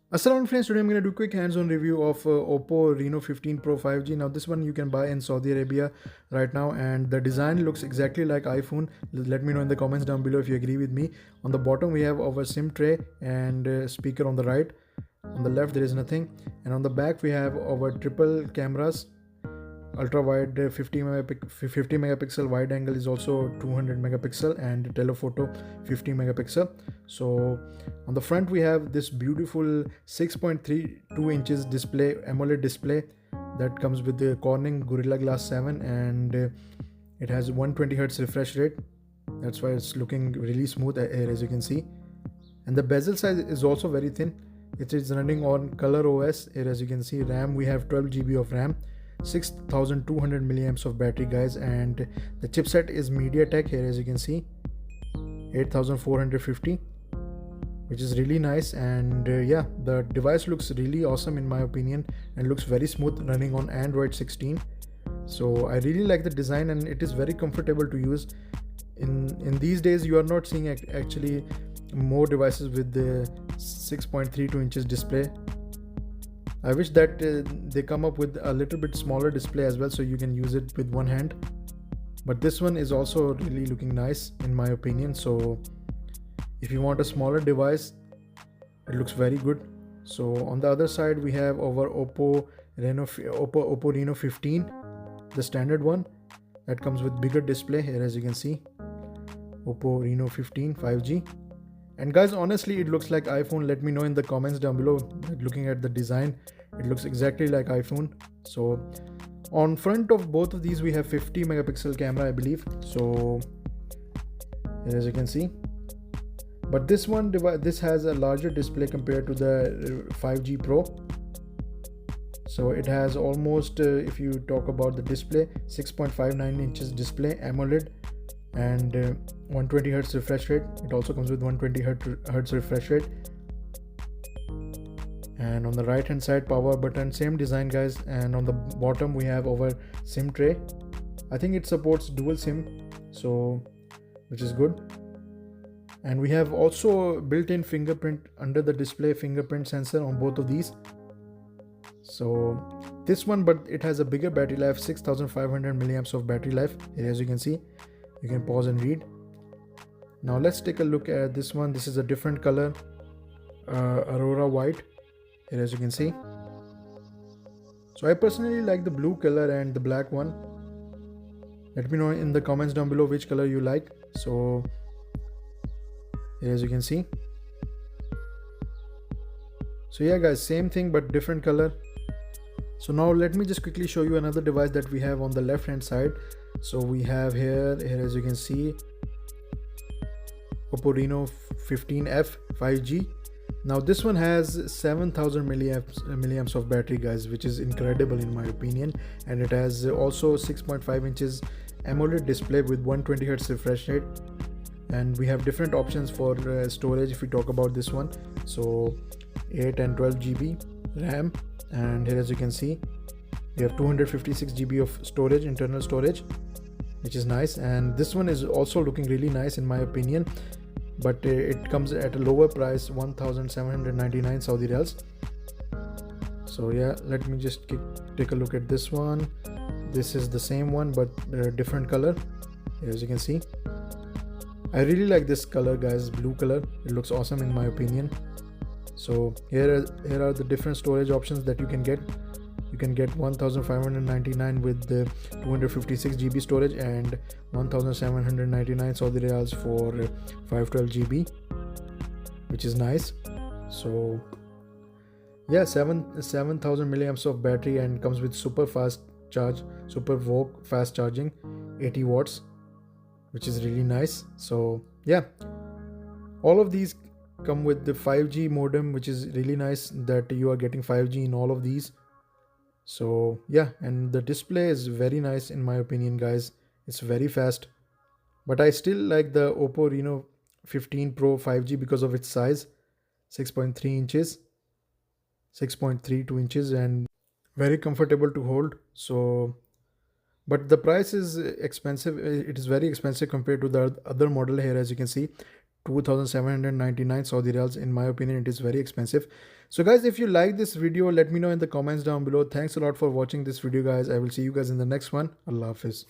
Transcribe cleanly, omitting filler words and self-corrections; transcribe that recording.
Assalamu friends, today I'm going to do a quick hands-on review of Oppo Reno 15 Pro 5G. Now this one you can buy in Saudi Arabia right now, and the design looks exactly like iPhone. Let me know in the comments down below if you agree with me. On the bottom we have our SIM tray and speaker on the right. On the left there is nothing, and on the back we have our triple cameras. Ultra wide 50 megapixel, wide angle is also 200 megapixel, and telephoto 50 megapixel. So on the front we have this beautiful 6.32 inches display, AMOLED display, that comes with the Corning Gorilla Glass 7, and it has 120 hertz refresh rate. That's why it's looking really smooth here, as you can see. And the bezel size is also very thin. It is running on Color OS here, as you can see. RAM, we have 12 GB of RAM, 6200 milliamps of battery, guys, and the chipset is MediaTek here, as you can see, 8450, which is really nice. And yeah, the device looks really awesome in my opinion, and looks very smooth running on Android 16. So I really like the design, and it is very comfortable to use. In these days you are not seeing actually more devices with the 6.32 inches display. I wish that they come up with a little bit smaller display as well, so you can use it with one hand. But this one is also really looking nice in my opinion. So if you want a smaller device, it looks very good. So on the other side we have our Oppo Reno 15, the standard one that comes with bigger display here, as you can see. Oppo Reno 15 5G. And guys, honestly, it looks like iPhone. Let me know in the comments down below. Looking at the design, it looks exactly like iPhone. So on front of both of these we have 50 megapixel camera, I believe. So here, as you can see, but this one this has a larger display compared to the 5G Pro. So it has almost if you talk about the display, 6.59 inches display, AMOLED, and 120 hertz refresh rate. It also comes with 120 hertz refresh rate. And on the right hand side, power button, same design, guys. And on the bottom we have our SIM tray. I think it supports dual SIM, so which is good. And we have also built-in fingerprint under the display, fingerprint sensor on both of these. So this one, but it has a bigger battery life, 6500 milliamps of battery life here, as you can see. You can pause and read. Now let's take a look at this one. This is a different color, Aurora white here, as you can see. So I personally like the blue color and the black one. Let me know in the comments down below which color you like. So here, as you can see. So yeah guys, same thing but different color. So now let me just quickly show you another device that we have on the left hand side. So we have here as you can see, Oppo Reno 15F 5G. Now this one has 7000 milliamps of battery, guys, which is incredible in my opinion. And it has also 6.5 inches AMOLED display with 120 hertz refresh rate. And we have different options for storage if we talk about this one. So 8 and 12 GB RAM, and here, as you can see, we have 256 GB of storage, internal storage, which is nice. And this one is also looking really nice in my opinion, but it comes at a lower price, 1799 Saudi Riyals. So yeah, let me just take a look at this one. This is the same one but different color, as you can see. I really like this color, guys, blue color. It looks awesome in my opinion. So here are the different storage options that you can get. You can get 1599 with the 256 GB storage, and 1799 Saudi Riyals for 512 GB, which is nice. So yeah, 7000 milliamps of battery, and comes with super fast charge, super VOOC fast charging, 80 watts, which is really nice. So yeah, all of these come with the 5G modem, which is really nice that you are getting 5G in all of these. So yeah, and the display is very nice in my opinion, guys. It's very fast, but I still like the Oppo Reno 15 Pro 5G because of its size, 6.3 inches, 6.32 inches, and very comfortable to hold. So but the price is expensive. It is very expensive compared to the other model here, as you can see. 2799 Saudi riyals. In my opinion, it is very expensive. So guys, if you like this video, let me know in the comments down below. Thanks a lot for watching this video, guys. I will see you guys in the next one. Allah Hafiz.